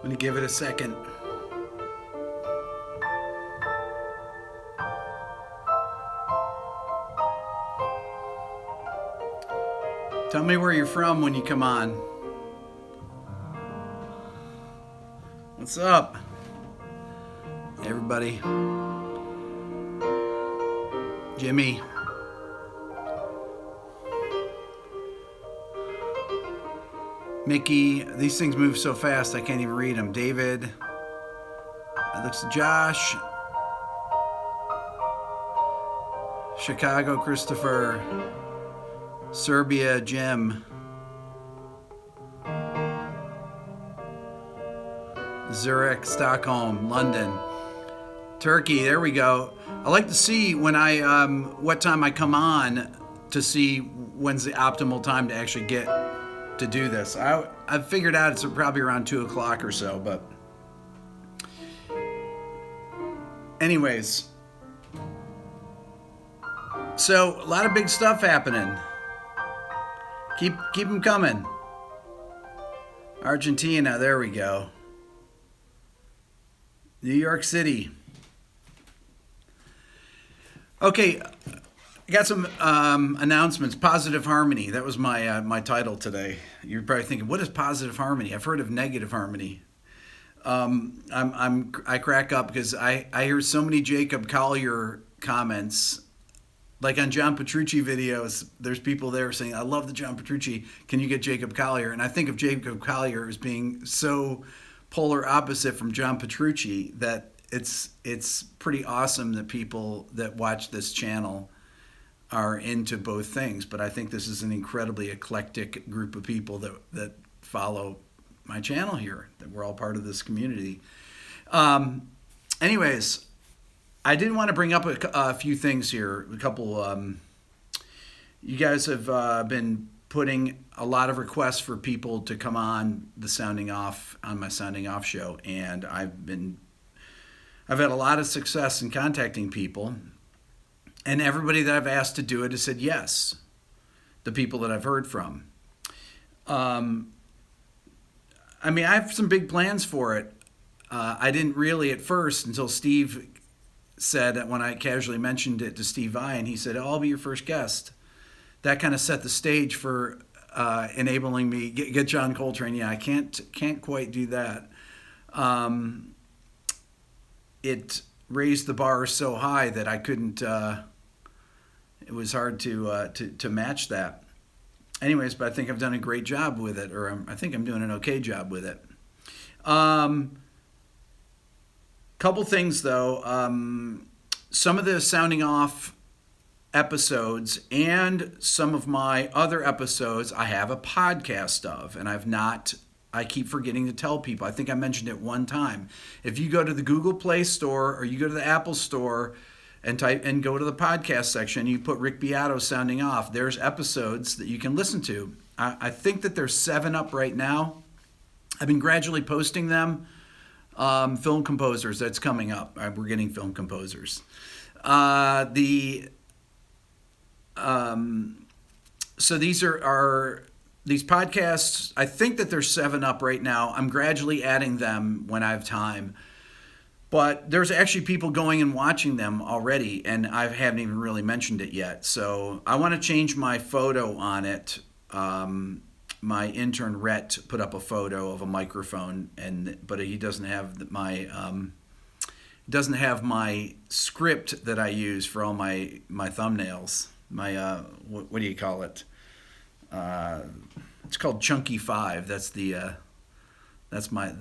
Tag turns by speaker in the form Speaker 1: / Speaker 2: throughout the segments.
Speaker 1: going to give it a second. Tell me where you're from when you come on. What's up, everybody? Jimmy. Mickey. These things move so fast I can't even read them. David. It looks Josh. Chicago, Christopher. Serbia, Jim. Zurich, Stockholm, London, Turkey. There we go. I like to see when what time I come on to see when's the optimal time to actually get to do this. I've figured out it's probably around 2 o'clock or so, but anyways. So a lot of big stuff happening. Keep them coming. Argentina, there we go. New York City. Okay, I got some announcements. Positive harmony. That was my title today. You're probably thinking, what is positive harmony? I've heard of negative harmony. I crack up because I hear so many Jacob Collier comments. Like on John Petrucci videos, there's people there saying, I love the John Petrucci. Can you get Jacob Collier? And I think of Jacob Collier as being so polar opposite from John Petrucci that it's pretty awesome that people that watch this channel are into both things. But I think this is an incredibly eclectic group of people that follow my channel here, that we're all part of this community. Anyways, I did want to bring up a few things here. A couple, you guys have been putting a lot of requests for people to come on my Sounding Off show, and I've had a lot of success in contacting people, and everybody that I've asked to do it has said yes. The people that I've heard from. I have some big plans for it. I didn't really at first until Steve said that when I casually mentioned it to Steve Vai, and he said, oh, I'll be your first guest. That kind of set the stage for enabling me get John Coltrane. Yeah, I can't quite do that. It raised the bar so high that I couldn't. It was hard to match that. Anyways, but I think I've done a great job with it, or I think I'm doing an okay job with it. Couple things though. Some of the Sounding Off episodes and some of my other episodes I have a podcast of, and I keep forgetting to tell people. I think I mentioned it one time. If you go to the Google Play Store or you go to the Apple Store and go to the podcast section, you put Rick Beato Sounding Off, there's episodes that you can listen to. I think that there's 7 up right now. I've been gradually posting them. Film composers, that's coming up. We're getting film composers. So these are these podcasts. I think that there's 7 up right now. I'm gradually adding them when I have time. But there's actually people going and watching them already, and I haven't even really mentioned it yet. So I want to change my photo on it. My intern Rhett put up a photo of a microphone, but he doesn't have my script that I use for all my thumbnails. My what do you call it? It's called Chunky 5. That's the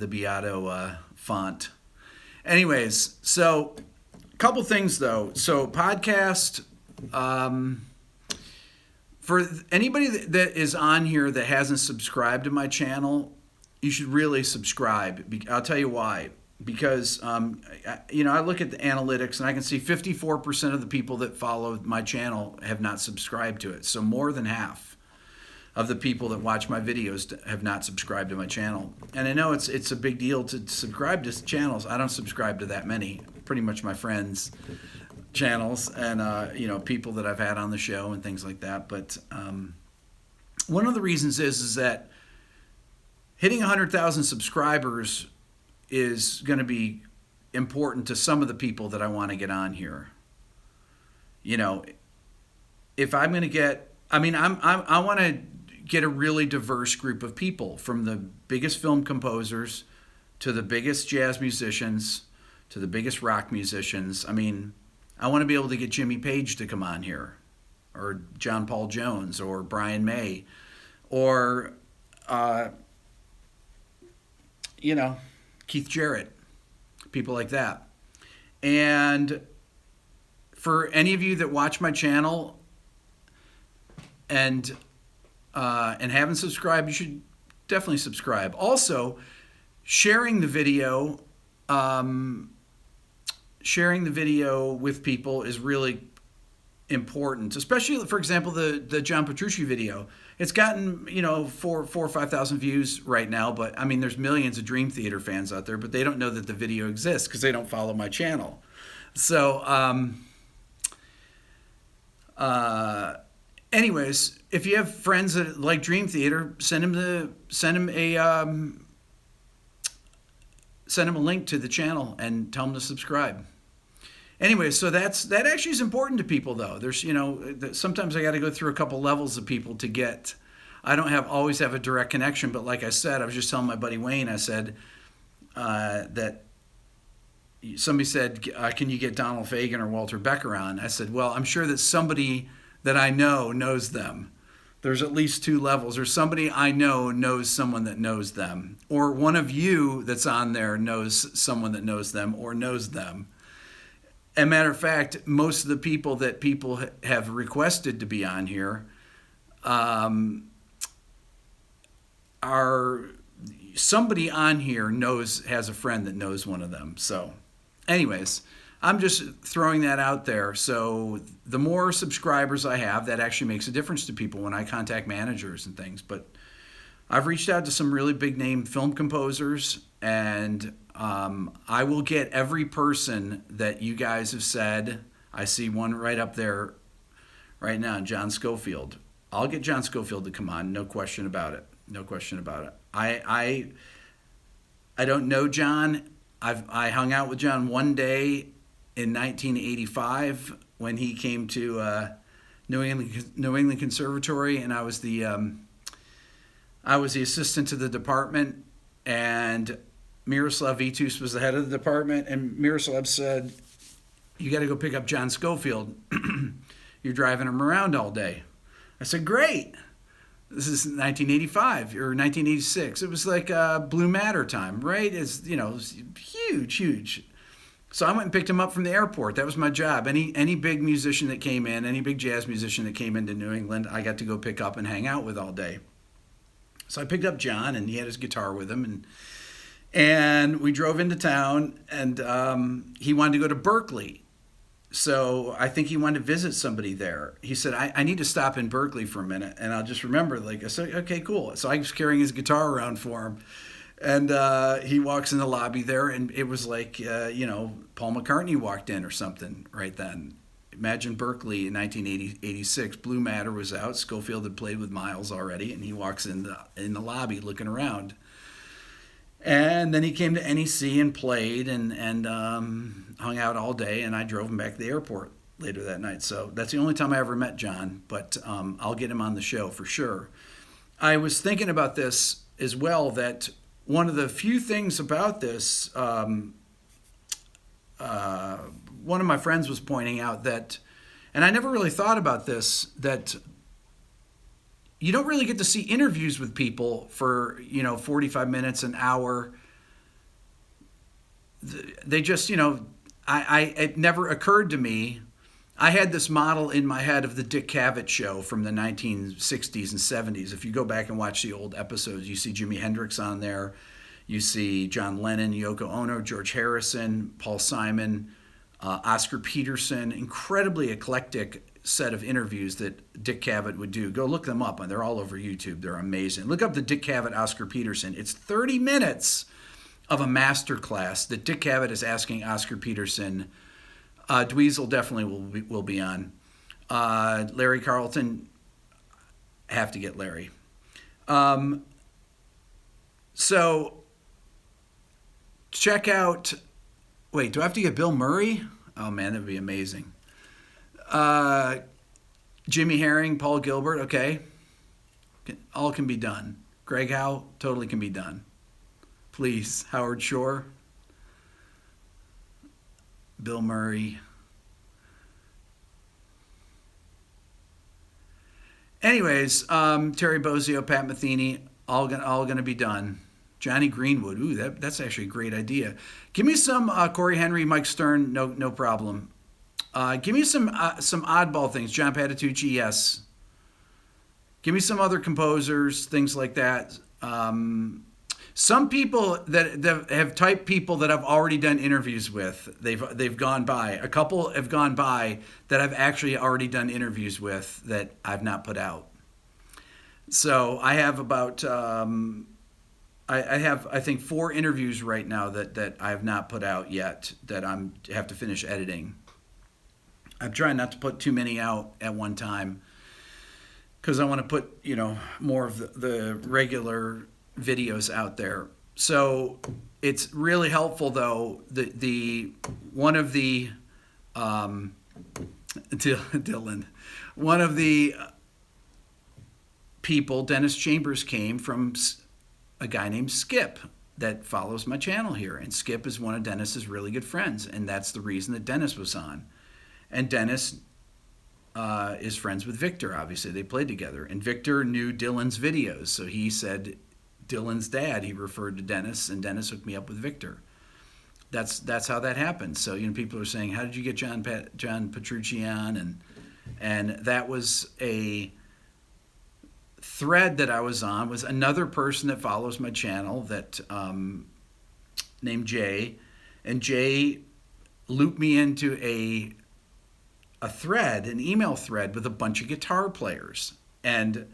Speaker 1: Beato font. Anyways, so a couple things though. So podcast. For anybody that is on here that hasn't subscribed to my channel, you should really subscribe. I'll tell you why. Because, I look at the analytics and I can see 54% of the people that follow my channel have not subscribed to it. So more than half of the people that watch my videos have not subscribed to my channel. And I know it's a big deal to subscribe to channels. I don't subscribe to that many. Pretty much my friends' channels and people that I've had on the show and things like that. But one of the reasons is that hitting 100,000 subscribers is going to be important to some of the people that I want to get on here. You know, if I'm going to get, I mean, I want to get a really diverse group of people, from the biggest film composers to the biggest jazz musicians to the biggest rock musicians. I mean, I want to be able to get Jimmy Page to come on here, or John Paul Jones, or Brian May, or you know, Keith Jarrett, people like that. And for any of you that watch my channel and haven't subscribed, you should definitely subscribe. Also, sharing the video, with people is really important, especially, for example, the John Petrucci video. It's gotten, 4 or 5,000 views right now, but I mean, there's millions of Dream Theater fans out there, but they don't know that the video exists because they don't follow my channel. So, anyways, if you have friends that like Dream Theater, send them a link to the channel and tell them to subscribe. Anyway, so that actually is important to people, though. There's, sometimes I got to go through a couple levels of people to get. I don't always have a direct connection, but like I said, I was just telling my buddy Wayne, I said that somebody said, can you get Donald Fagen or Walter Becker on? I said, well, I'm sure that somebody that I know knows them. There's at least 2 levels, or somebody I know knows someone that knows them, or one of you that's on there knows someone that knows them or knows them. As a matter of fact, most of the people that people have requested to be on here are somebody on here has a friend that knows one of them. So anyways, I'm just throwing that out there. So the more subscribers I have, that actually makes a difference to people when I contact managers and things. But I've reached out to some really big name film composers, and I will get every person that you guys have said. I see one right up there right now, John Schofield. I'll get John Schofield to come on, no question about it. No question about it. I don't know John. I hung out with John one day in 1985 when he came to New England Conservatory, and I was the assistant to the department, and Miroslav Vitus was the head of the department, and Miroslav said, you got to go pick up John Schofield. You're driving him around all day. I said, great. This is 1985 or 1986. It was like Blue Matter time, right? It was huge. So I went and picked him up from the airport. That was my job. Any big musician that came in, any big jazz musician that came into New England, I got to go pick up and hang out with all day. So I picked up John, and he had his guitar with him, and we drove into town, and he wanted to go to Berkeley. So I think he wanted to visit somebody there. He said, I need to stop in Berkeley for a minute. And I'll just remember, I said, okay, cool. So I was carrying his guitar around for him. And he walks in the lobby there, and it was like, Paul McCartney walked in or something right then. Imagine Berkeley in 1986. Blue Matter was out. Schofield had played with Miles already, and he walks in the lobby looking around. And then he came to NEC and played and hung out all day, and I drove him back to the airport later that night. So that's the only time I ever met John, but I'll get him on the show for sure. I was thinking about this as well, that one of the few things about this, one of my friends was pointing out that, and I never really thought about this, that you don't really get to see interviews with people for, 45 minutes, an hour. They just, it never occurred to me. I had this model in my head of the Dick Cavett show from the 1960s and 70s. If you go back and watch the old episodes, you see Jimi Hendrix on there. You see John Lennon, Yoko Ono, George Harrison, Paul Simon, Oscar Peterson. Incredibly eclectic set of interviews that Dick Cavett would do. Go look them up, and they're all over YouTube. They're amazing. Look up the Dick Cavett, Oscar Peterson. It's 30 minutes of a master class that Dick Cavett is asking Oscar Peterson. Dweezil definitely will be on. Larry Carlton, have to get Larry. So check out. Wait, do I have to get Bill Murray? Oh man, that'd be amazing. Uh, Jimmy Herring, Paul Gilbert. Okay, all can be done. Greg Howe, totally can be done. Please, Howard Shore, Bill Murray. Anyways, Terry Bozzio, Pat Metheny, all gonna be done. Johnny Greenwood, ooh, that's actually a great idea. Give me some Corey Henry, Mike Stern, no problem. Give me some oddball things. John Patitucci, yes. Give me some other composers, things like that. Some people that have typed people that I've already done interviews with. They've gone by. A couple have gone by that I've actually already done interviews with that I've not put out. So I have about I have I think 4 interviews right now that I have not put out yet that I'm have to finish editing. I'm trying not to put too many out at one time because I want to put more of the regular videos out there. So it's really helpful though. The one of the Dylan, one of the people, Dennis Chambers, came from a guy named Skip that follows my channel here, and Skip is one of Dennis's really good friends, and that's the reason that Dennis was on. And Dennis is friends with Victor. Obviously, they played together, and Victor knew Dylan's videos, so he said Dylan's dad. He referred to Dennis, and Dennis hooked me up with Victor. That's how that happened. So people are saying, how did you get John Petrucci on? And that was a thread that I was on. Was another person that follows my channel that named Jay, and Jay looped me into a thread, an email thread with a bunch of guitar players, and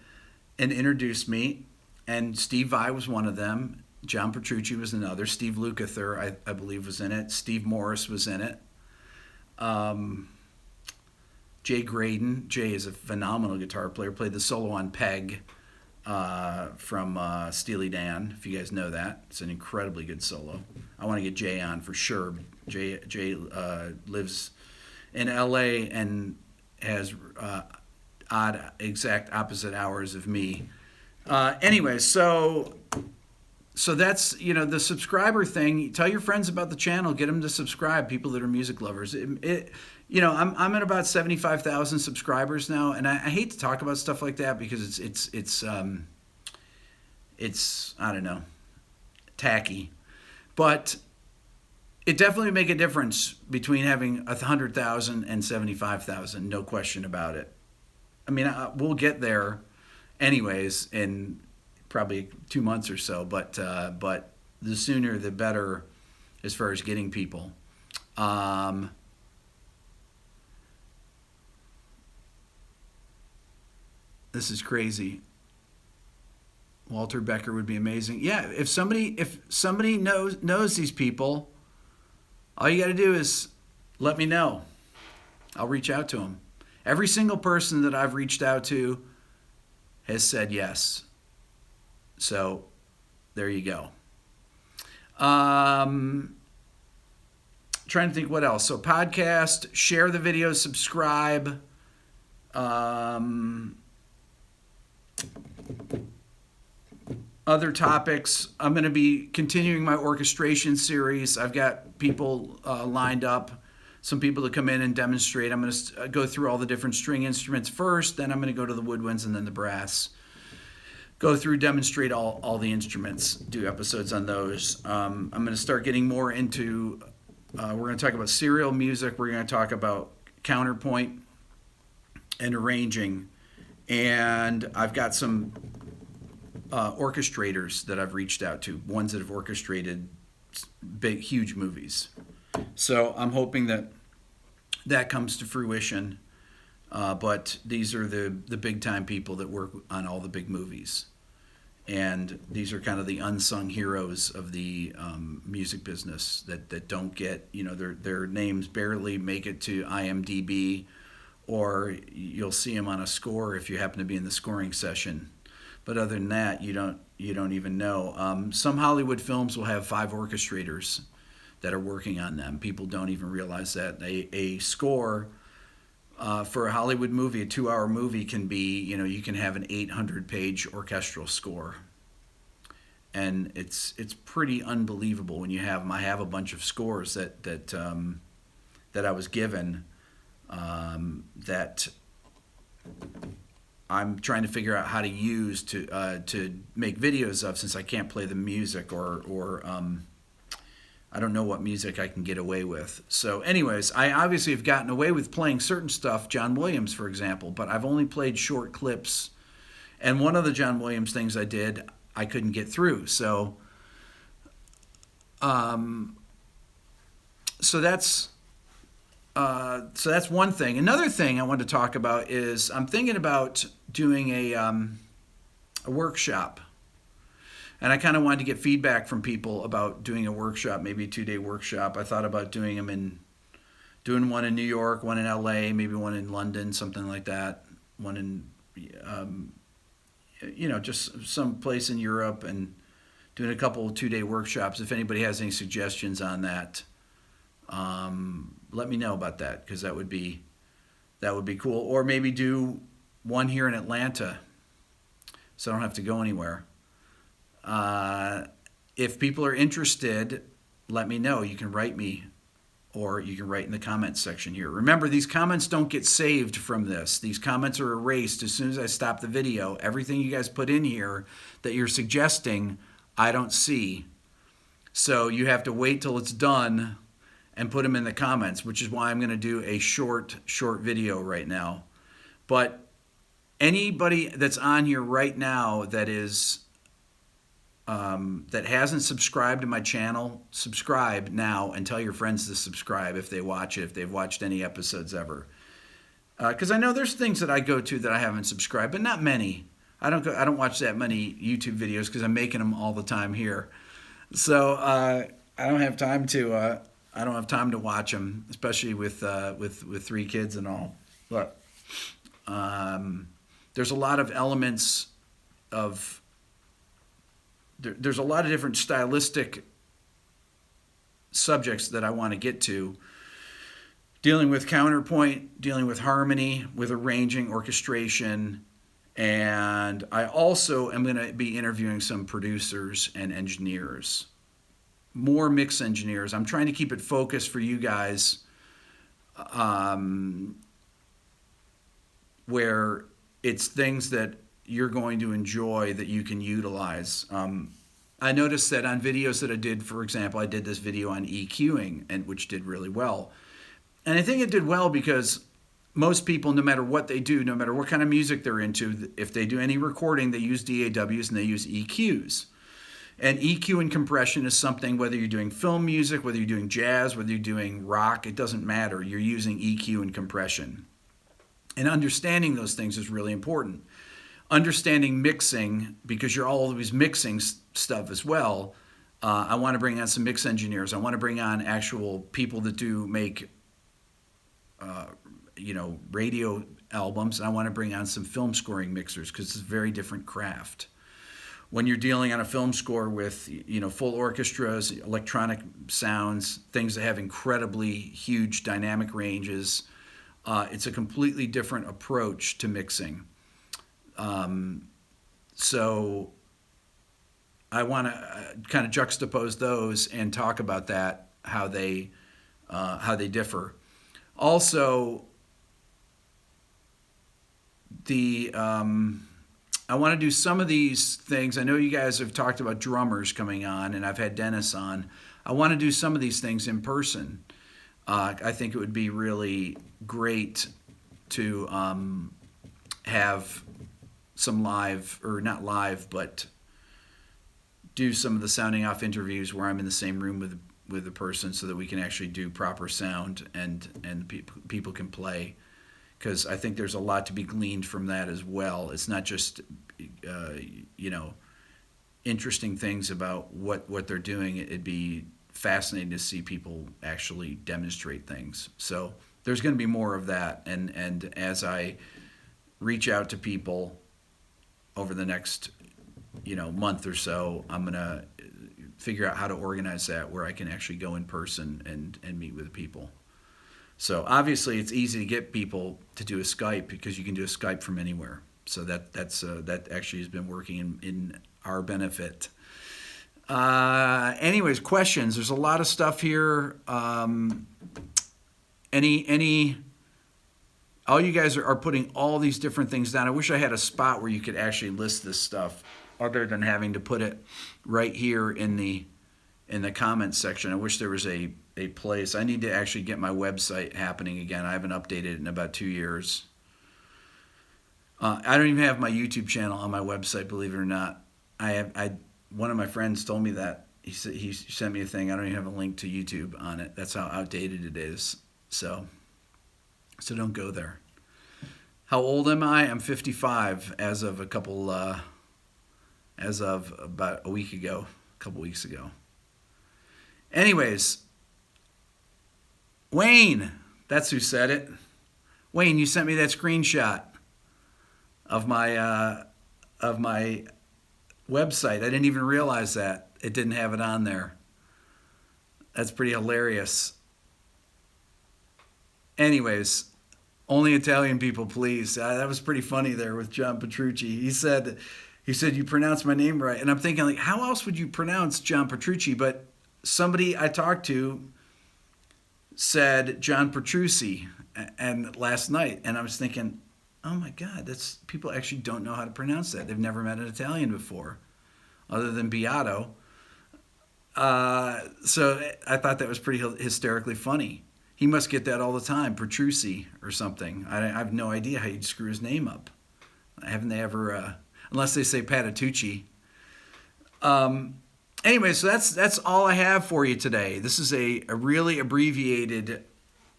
Speaker 1: introduced me. And Steve Vai was one of them. John Petrucci was another. Steve Lukather, I believe, was in it. Steve Morris was in it. Jay Graydon. Jay is a phenomenal guitar player. Played the solo on Peg from Steely Dan, if you guys know that. It's an incredibly good solo. I want to get Jay on for sure. Jay lives in L.A. and has exact opposite hours of me. Anyway, so that's the subscriber thing. Tell your friends about the channel. Get them to subscribe. People that are music lovers. I'm at about 75,000 subscribers now, and I hate to talk about stuff like that because it's I don't know, tacky, but it definitely make a difference between having 100,000 and 75,000. No question about it. I mean, we'll get there anyways in probably 2 months or so, but the sooner the better as far as getting people. This is crazy. Walter Becker would be amazing. Yeah, if somebody knows these people, all you got to do is let me know. I'll reach out to them. Every single person that I've reached out to has said yes. So there you go. Trying to think what else. So podcast, share the video, subscribe. Other topics. I'm going to be continuing my orchestration series. I've got people lined up, some people to come in and demonstrate. I'm going to go through all the different string instruments first, then I'm going to go to the woodwinds and then the brass. Go through, demonstrate all the instruments, do episodes on those. I'm going to start getting more into, we're going to talk about serial music. We're going to talk about counterpoint and arranging. And I've got some orchestrators that I've reached out to, ones that have orchestrated big, huge movies. So I'm hoping that comes to fruition. But these are the big time people that work on all the big movies. And these are kind of the unsung heroes of the music business that don't get, their names barely make it to IMDb, or you'll see them on a score if you happen to be in the scoring session. But other than that, you you don't even know. Some Hollywood films will have 5 orchestrators that are working on them. People don't even realize that a score for a Hollywood movie, a 2-hour movie, can be, you can have an 800-page orchestral score, and it's pretty unbelievable when you have them. I have a bunch of scores that I was given, that I'm trying to figure out how to use to make videos of, since I can't play the music, or I don't know what music I can get away with. So anyways, I obviously have gotten away with playing certain stuff, John Williams, for example, but I've only played short clips. And one of the John Williams things I did, I couldn't get through. So that's one thing. Another thing I wanted to talk about is I'm thinking about doing a workshop. And I kind of wanted to get feedback from people about doing a workshop, maybe a 2-day workshop. I thought about doing one in New York, one in LA, maybe one in London, something like that. One in, just some place in Europe, and doing a couple of 2-day workshops. If anybody has any suggestions on that, let me know about that, because that would be cool. Or maybe do one here in Atlanta, so I don't have to go anywhere. If people are interested, let me know. You can write me, or you can write in the comments section here. Remember, these comments don't get saved from this. These comments are erased as soon as I stop the video. Everything you guys put in here that you're suggesting, I don't see. So you have to wait till it's done and put them in the comments, which is why I'm going to do a short video right now. But anybody that's on here right now that hasn't subscribed to my channel, subscribe now, and tell your friends to subscribe if they watch it, if they've watched any episodes ever. Because I know there's things that I go to that I haven't subscribed, but not many. I don't watch that many YouTube videos because I'm making them all the time here. So I don't have time to watch them, especially with 3 kids and all. But there's a lot of elements of. There's a lot of different stylistic subjects that I want to get to, dealing with counterpoint, dealing with harmony, with arranging, orchestration, and I also am going to be interviewing some producers and engineers, more mix engineers. I'm trying to keep it focused for you guys, where it's things that you're going to enjoy that you can utilize. I noticed that on videos that I did, for example, I did this video on EQing, and which did really well. And I think it did well because most people, no matter what they do, no matter what kind of music they're into, if they do any recording, they use DAWs and they use EQs. And EQ and compression is something, whether you're doing film music, whether you're doing jazz, whether you're doing rock, it doesn't matter. You're using EQ and compression. And understanding those things is really important. Understanding mixing, because you're always mixing stuff as well. I want to bring on some mix engineers. I want to bring on actual people that do make, radio albums. And I want to bring on some film scoring mixers, because it's a very different craft. When you're dealing on a film score with, full orchestras, electronic sounds, things that have incredibly huge dynamic ranges, it's a completely different approach to mixing. So I want to kind of juxtapose those and talk about that, how they differ. Also, I want to do some of these things. I know you guys have talked about drummers coming on, and I've had Dennis on. I want to do some of these things in person. I think it would be really great to have some live, or not live, but do some of the sounding off interviews where I'm in the same room with the person, so that we can actually do proper sound and people can play. Because I think there's a lot to be gleaned from that as well. It's not just interesting things about what they're doing. It'd be fascinating to see people actually demonstrate things. So there's going to be more of that. And as I reach out to people over the next month or so, I'm gonna figure out how to organize that where I can actually go in person and meet with people. So obviously, it's easy to get people to do a Skype because you can do a Skype from anywhere. So that actually has been working in our benefit. Anyways, questions. There's a lot of stuff here. Any all you guys are putting all these different things down. I wish I had a spot where you could actually list this stuff other than having to put it right here in the comments section. I wish there was a place. I need to actually get my website happening again. I haven't updated it in about 2 years. I don't even have my YouTube channel on my website, believe it or not. One of my friends told me that. He sent me a thing. I don't even have a link to YouTube on it. That's how outdated it is. So don't go there. How old am I? I'm 55 as of about a couple weeks ago. Anyways, Wayne, that's who said it. Wayne, you sent me that screenshot of my website. I didn't even realize that it didn't have it on there. That's pretty hilarious. Anyways, only Italian people, please. That was pretty funny there with John Petrucci. He said you pronounced my name right, and I'm thinking, like, how else would you pronounce John Petrucci? But somebody I talked to said John Petrucci and last night, and I was thinking, oh my God, that's people actually don't know how to pronounce that. They've never met an Italian before, other than Beato. So I thought that was pretty hysterically funny. He must get that all the time, Petrucci or something. I have no idea how you'd screw his name up. Haven't they ever, unless they say Patitucci. Anyway, so that's all I have for you today. This is a really abbreviated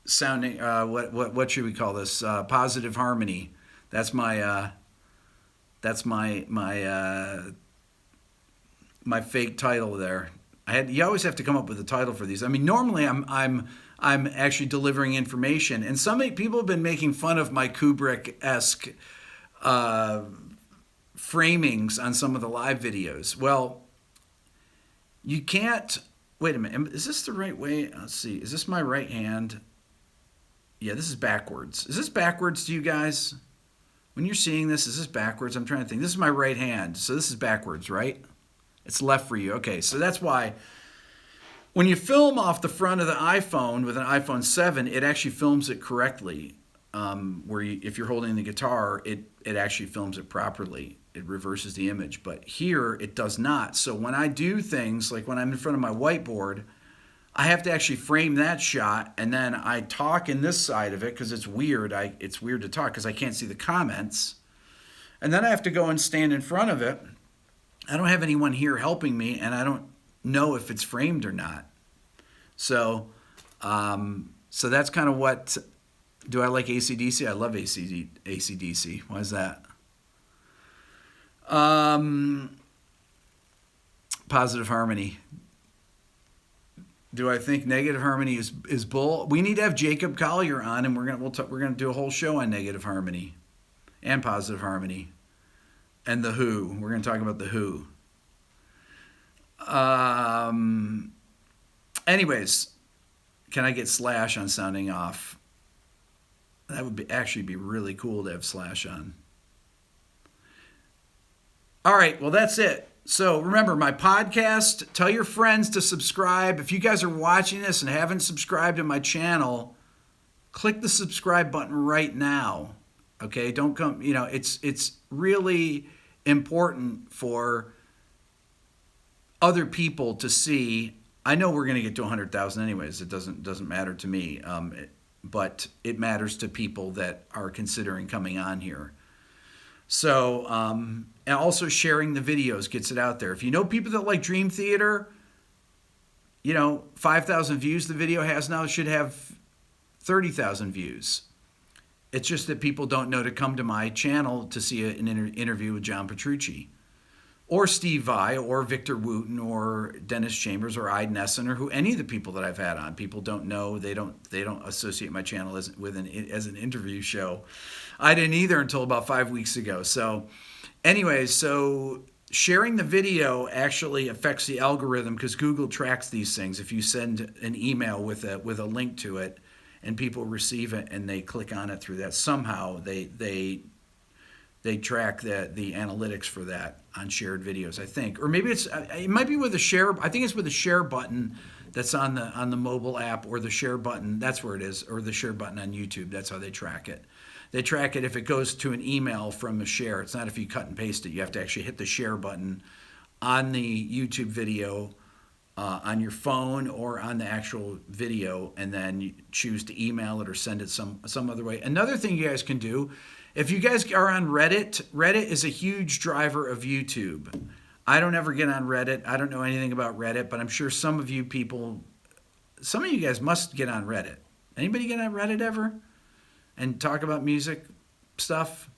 Speaker 1: sounding, what should we call this? Positive harmony. That's my fake title there. You always have to come up with a title for these. I mean, normally I'm actually delivering information, and some people have been making fun of my Kubrick-esque framings on some of the live videos. Well, you can't. Wait a minute. Is this the right way? Let's see. Is this my right hand? Yeah, this is backwards. Is this backwards to you guys? When you're seeing this, is this backwards? I'm trying to think. This is my right hand, so this is backwards, right? It's left for you. Okay, so that's why when you film off the front of the iPhone with an iPhone 7, it actually films it correctly. If you're holding the guitar, it actually films it properly. It reverses the image. But here, it does not. So when I do things, like when I'm in front of my whiteboard, I have to actually frame that shot, and then I talk in this side of it because it's weird. It's weird to talk because I can't see the comments. And then I have to go and stand in front of it. I don't have anyone here helping me, and I don't know if it's framed or not. So that's kind of what. Do I like AC/DC? I love AC/DC. Why is that? Positive harmony. Do I think negative harmony is bull? We need to have Jacob Collier on, and we're gonna do a whole show on negative harmony and positive harmony and the Who. We're gonna talk about the Who. Anyways, can I get Slash on sounding off? That would actually be really cool to have Slash on. All right, well, that's it. So remember, my podcast, tell your friends to subscribe. If you guys are watching this and haven't subscribed to my channel, click the subscribe button right now. Okay, don't come, it's really important for other people to see. I know we're going to get to 100,000 anyways. It doesn't matter to me. But it matters to people that are considering coming on here. So, and also sharing the videos gets it out there. If you know people that like Dream Theater, 5,000 views the video has now, it should have 30,000 views. It's just that people don't know to come to my channel to see an interview with John Petrucci, or Steve Vai, or Victor Wooten, or Dennis Chambers, or Ide Nesson, or any of the people that I've had on. People don't know. They don't associate my channel as an interview show. I didn't either until about 5 weeks ago. So, anyways, so sharing the video actually affects the algorithm because Google tracks these things. If you send an email with a link to it, and people receive it and they click on it through that, somehow they track the analytics for that on shared videos, I think. Or maybe it might be with a share. I think it's with a share button that's on the mobile app, or the share button. That's where it is, or the share button on YouTube. That's how they track it. They track it if it goes to an email from a share. It's not if you cut and paste it. You have to actually hit the share button on the YouTube video on your phone or on the actual video, and then you choose to email it or send it some other way. Another thing you guys can do, if you guys are on Reddit, Reddit is a huge driver of YouTube. I don't ever get on Reddit. I don't know anything about Reddit, but I'm sure some of you guys must get on Reddit. Anybody get on Reddit ever and talk about music stuff?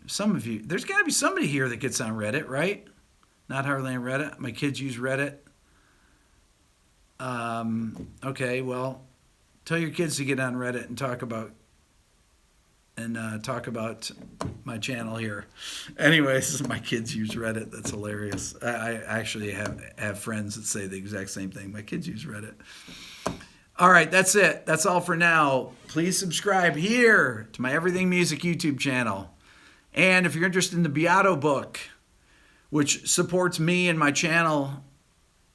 Speaker 1: Some of you, there's got to be somebody here that gets on Reddit, right? Not hardly on Reddit. My kids use Reddit. Okay, well, tell your kids to get on Reddit and talk about my channel here. Anyways, my kids use Reddit. That's hilarious. I actually have friends that say the exact same thing. My kids use Reddit. All right, that's it. That's all for now. Please subscribe here to my Everything Music YouTube channel. And if you're interested in the Beato book, which supports me and my channel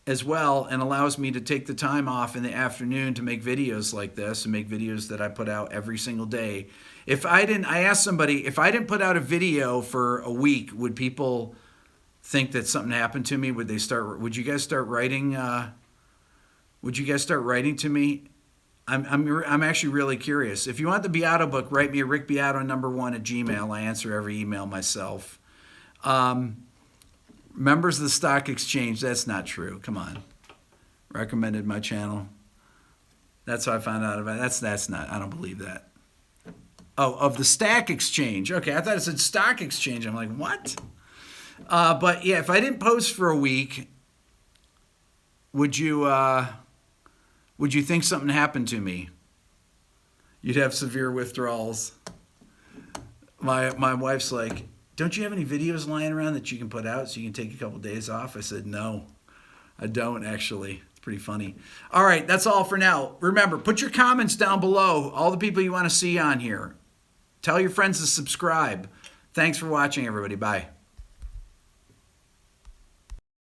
Speaker 1: as well and allows me to take the time off in the afternoon to make videos like this and make videos that I put out every single day. I asked somebody, if I didn't put out a video for a week, would people think that something happened to me? Would you guys start writing? Would you guys start writing to me? I'm actually really curious. If you want the Beato book, write me a rickbeato1@gmail. I answer every email myself. Members of the stock exchange, that's not true. Come on. Recommended my channel. That's how I found out about it. That's not, I don't believe that. Oh, of the stack exchange. Okay, I thought it said stock exchange. I'm like, what? But yeah, if I didn't post for a week, would you think something happened to me? You'd have severe withdrawals. My wife's like, don't you have any videos lying around that you can put out so you can take a couple days off? I said, no, I don't actually. It's pretty funny. All right, that's all for now. Remember, put your comments down below, all the people you want to see on here. Tell your friends to subscribe. Thanks for watching, everybody. Bye.